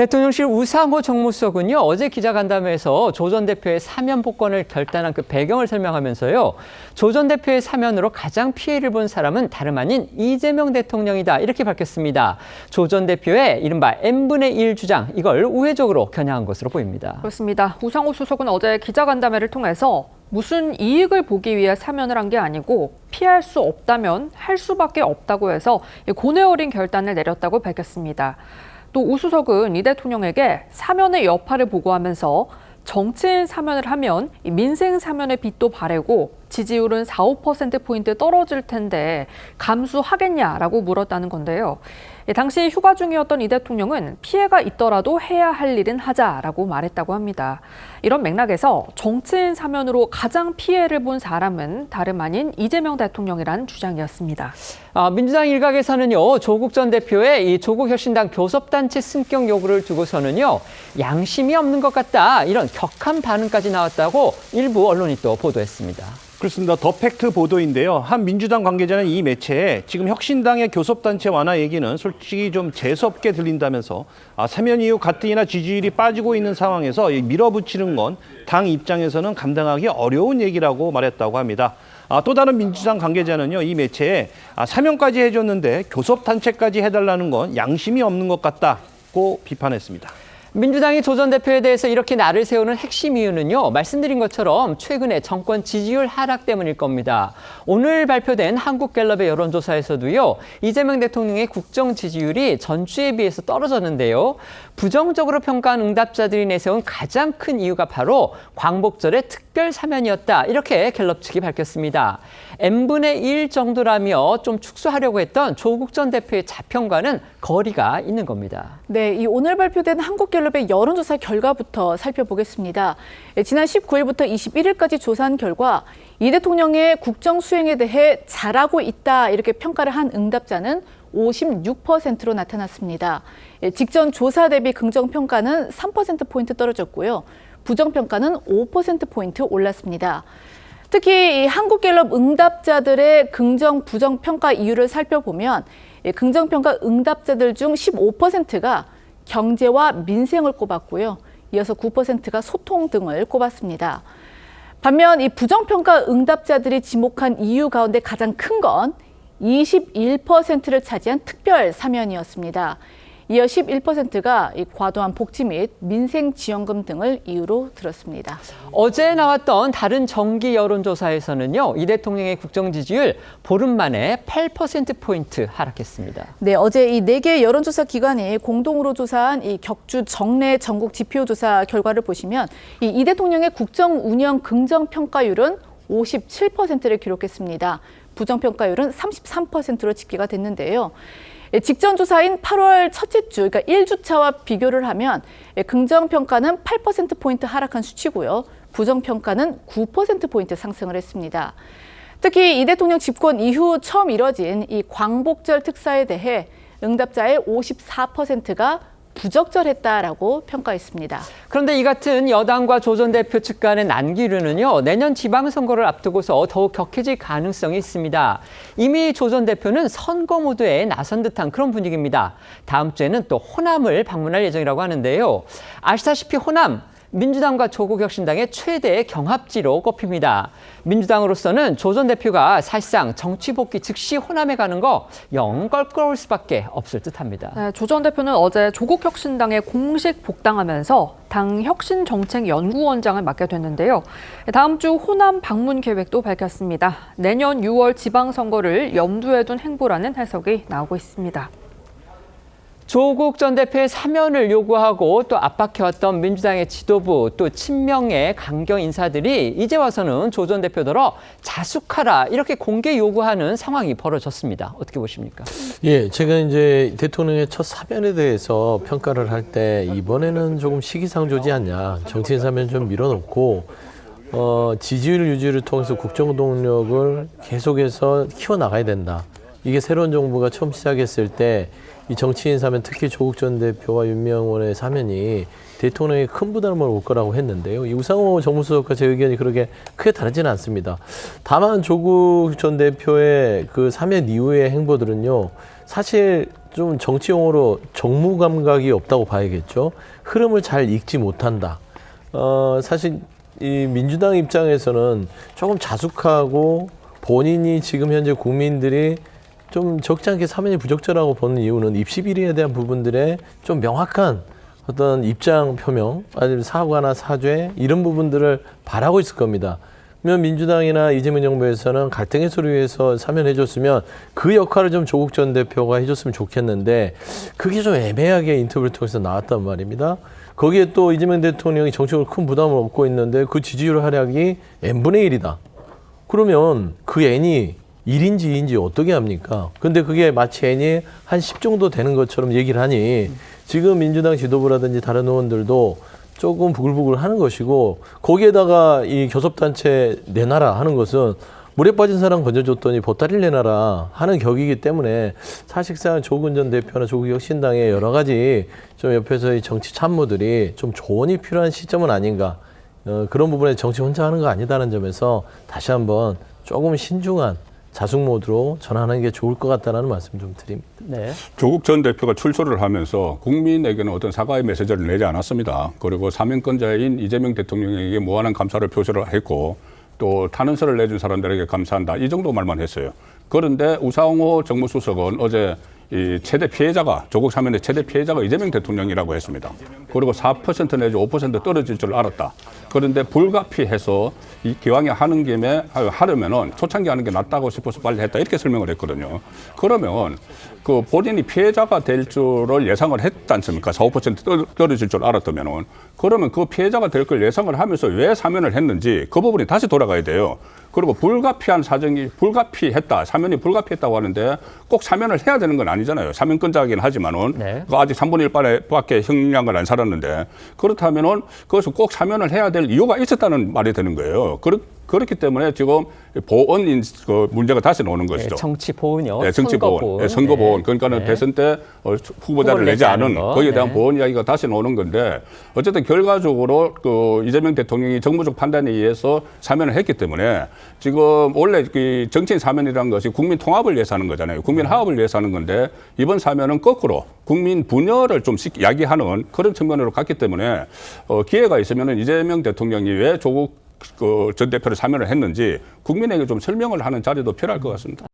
대통령실 우상호 정무수석은요, 어제 기자간담회에서 조 전 대표의 사면 복권을 결단한 그 배경을 설명하면서요, 조 전 대표의 사면으로 가장 피해를 본 사람은 다름 아닌 이재명 대통령이다, 이렇게 밝혔습니다. 조 전 대표의 이른바 n분의 1 주장, 이걸 우회적으로 겨냥한 것으로 보입니다. 그렇습니다. 우상호 수석은 어제 기자간담회를 통해서 무슨 이익을 보기 위해 사면을 한 게 아니고 피할 수 없다면 할 수밖에 없다고 해서 고뇌 어린 결단을 내렸다고 밝혔습니다. 또 우 수석은 이 대통령에게 사면의 여파를 보고하면서 정치인 사면을 하면 민생 사면의 빛도 바래고 지지율은 4, 5%포인트 떨어질 텐데 감수하겠냐라고 물었다는 건데요. 당시 휴가 중이었던 이 대통령은 피해가 있더라도 해야 할 일은 하자라고 말했다고 합니다. 이런 맥락에서 정치인 사면으로 가장 피해를 본 사람은 다름 아닌 이재명 대통령이라는 주장이었습니다. 민주당 일각에서는요, 조국 전 대표의 이 조국혁신당 교섭단체 승격 요구를 두고서는요, 양심이 없는 것 같다, 이런 격한 반응까지 나왔다고 일부 언론이 또 보도했습니다. 그렇습니다. 더 팩트 보도인데요. 한 민주당 관계자는 이 매체에 지금 혁신당의 교섭단체 완화 얘기는 솔직히 좀 재수없게 들린다면서 사면 이후 가뜩이나 지지율이 빠지고 있는 상황에서 밀어붙이는 건 당 입장에서는 감당하기 어려운 얘기라고 말했다고 합니다. 또 다른 민주당 관계자는요, 이 매체에 사면까지 해줬는데 교섭단체까지 해달라는 건 양심이 없는 것 같다고 비판했습니다. 민주당이 조 전 대표에 대해서 이렇게 날을 세우는 핵심 이유는요, 말씀드린 것처럼 최근에 정권 지지율 하락 때문일 겁니다. 오늘 발표된 한국갤럽의 여론조사에서도요, 이재명 대통령의 국정 지지율이 전주에 비해서 떨어졌는데요. 부정적으로 평가한 응답자들이 내세운 가장 큰 이유가 바로 광복절의 특별 사면이었다, 이렇게 갤럽 측이 밝혔습니다. n분의 1 정도라며 좀 축소하려고 했던 조국 전 대표의 자평과는 거리가 있는 겁니다. 네, 이 오늘 발표된 한국갤럽의 여론조사 결과부터 살펴보겠습니다. 지난 19일부터 21일까지 조사한 결과 이 대통령의 국정 수행에 대해 잘하고 있다, 이렇게 평가를 한 응답자는 56%로 나타났습니다. 직전 조사 대비 긍정평가는 3%포인트 떨어졌고요. 부정평가는 5%포인트 올랐습니다. 특히 이 한국갤럽 응답자들의 긍정, 부정평가 이유를 살펴보면 긍정평가 응답자들 중 15%가 경제와 민생을 꼽았고요. 이어서 9%가 소통 등을 꼽았습니다. 반면 이 부정평가 응답자들이 지목한 이유 가운데 가장 큰 건 21%를 차지한 특별 사면이었습니다. 이어 11%가 과도한 복지 및 민생지원금 등을 이유로 들었습니다. 어제 나왔던 다른 정기 여론조사에서는요, 이 대통령의 국정 지지율 보름 만에 8%포인트 하락했습니다. 네, 어제 이 4개 여론조사 기관이 공동으로 조사한 이 격주 정례 전국 지표조사 결과를 보시면 이 대통령의 국정 운영 긍정 평가율은 57%를 기록했습니다. 부정평가율은 33%로 집계가 됐는데요. 직전 조사인 8월 첫째 주, 그러니까 1주차와 비교를 하면 긍정평가는 8%포인트 하락한 수치고요. 부정평가는 9%포인트 상승을 했습니다. 특히 이 대통령 집권 이후 처음 이뤄진 이 광복절 특사에 대해 응답자의 54%가 부적절했다라고 평가했습니다. 그런데 이 같은 여당과 조 전 대표 측 간의 난기류는요, 내년 지방선거를 앞두고서 더욱 격해질 가능성이 있습니다. 이미 조 전 대표는 선거 모드에 나선 듯한 그런 분위기입니다. 다음 주에는 또 호남을 방문할 예정이라고 하는데요. 아시다시피 호남, 민주당과 조국혁신당의 최대 경합지로 꼽힙니다. 민주당으로서는 조 전 대표가 사실상 정치 복귀 즉시 호남에 가는 거 영 껄끄러울 수밖에 없을 듯합니다. 네, 조 전 대표는 어제 조국혁신당에 공식 복당하면서 당 혁신정책연구원장을 맡게 됐는데요. 다음 주 호남 방문 계획도 밝혔습니다. 내년 6월 지방선거를 염두에 둔 행보라는 해석이 나오고 있습니다. 조국 전 대표의 사면을 요구하고 또 압박해왔던 민주당의 지도부, 또 친명의 강경 인사들이 이제 와서는 조 전 대표더러 자숙하라, 이렇게 공개 요구하는 상황이 벌어졌습니다. 어떻게 보십니까? 예, 제가 이제 대통령의 첫 사면에 대해서 평가를 할 때 이번에는 조금 시기상조지 않냐, 정치인 사면 좀 밀어놓고 지지율 유지를 통해서 국정 동력을 계속해서 키워나가야 된다. 이게 새로운 정부가 처음 시작했을 때 이 정치인 사면, 특히 조국 전 대표와 윤명원의 사면이 대통령에 큰 부담을 올 거라고 했는데요. 이 우상호 정무수석과 제 의견이 그렇게 크게 다르지는 않습니다. 다만 조국 전 대표의 그 사면 이후의 행보들은요, 사실 좀 정치용어로 정무 감각이 없다고 봐야겠죠. 흐름을 잘 읽지 못한다. 사실 이 민주당 입장에서는 조금 자숙하고 본인이 지금 현재 국민들이 좀 적지 않게 사면이 부적절하고 보는 이유는 입시 비리에 대한 부분들에 좀 명확한 어떤 입장 표명, 아니면 사과나 사죄 이런 부분들을 바라고 있을 겁니다. 그러면 민주당이나 이재명 정부에서는 갈등 해소를 위해서 사면해줬으면 그 역할을 좀 조국 전 대표가 해줬으면 좋겠는데 그게 좀 애매하게 인터뷰를 통해서 나왔단 말입니다. 거기에 또 이재명 대통령이 정치적으로 큰 부담을 얻고 있는데 그 지지율 하락이 n분의 1이다. 그러면 그 n이 1인지 2인지 어떻게 합니까? 근데 그게 마치 n이 한 10 정도 되는 것처럼 얘기를 하니 지금 민주당 지도부라든지 다른 의원들도 조금 부글부글 하는 것이고 거기에다가 이 교섭단체 내놔라 하는 것은 물에 빠진 사람 건져줬더니 보따리를 내놔라 하는 격이기 때문에 사실상 조국 전 대표나 조국 혁신당의 여러 가지 좀 옆에서의 정치 참모들이 좀 조언이 필요한 시점은 아닌가. 그런 부분에 정치 혼자 하는 거 아니다라는 점에서 다시 한번 조금 신중한 자숙 모드로 전환하는 게 좋을 것 같다는 말씀 좀 드립니다. 네. 조국 전 대표가 출소를 하면서 국민에게는 어떤 사과의 메시지를 내지 않았습니다. 그리고 사면권자인 이재명 대통령에게 무한한 감사를 표시를 했고 또 탄원서를 내준 사람들에게 감사한다. 이 정도 말만 했어요. 그런데 우상호 정무수석은 어제 이 최대 피해자가 조국 사면의 최대 피해자가 이재명 대통령이라고 했습니다. 그리고 4% 내지 5% 떨어질 줄 알았다. 그런데 불가피해서 이 기왕에 하는 김에 하려면은 초창기 하는 게 낫다고 싶어서 빨리 했다 이렇게 설명을 했거든요. 그러면 그 본인이 피해자가 될 줄을 예상을 했지 않습니까? 4, 5% 떨어질 줄 알았다면은 그러면 그 피해자가 될 걸 예상을 하면서 왜 사면을 했는지 그 부분이 다시 돌아가야 돼요. 그리고 불가피한 사정이 불가피했다, 사면이 불가피했다고 하는데 꼭 사면을 해야 되는 건 아니잖아요. 사면권자이긴 하지만은 네. 아직 3분의 1밖에 형량을 안 살았는데 그렇다면은 그것을 꼭 사면을 해야 될 이유가 있었다는 말이 되는 거예요. 그렇기 때문에 지금 보훈 그 문제가 다시 나오는 것이죠. 정치 보훈요. 네, 정치 보훈, 선거 보훈. 그러니까는 대선 때 후보자를 내지 않은 거기에 대한 보훈 이야기가 다시 나오는 건데 어쨌든 결과적으로 그 이재명 대통령이 정무적 판단에 의해서 사면을 했기 때문에 지금 원래 그 정치인 사면이라는 것이 국민 통합을 위해서 하는 거잖아요. 국민 화합을 위해서 하는 건데 이번 사면은 거꾸로 국민 분열을 좀 야기하는 그런 측면으로 갔기 때문에 기회가 있으면은 이재명 대통령이 왜 조국 그 전 대표를 사면을 했는지 국민에게 좀 설명을 하는 자리도 필요할 것 같습니다.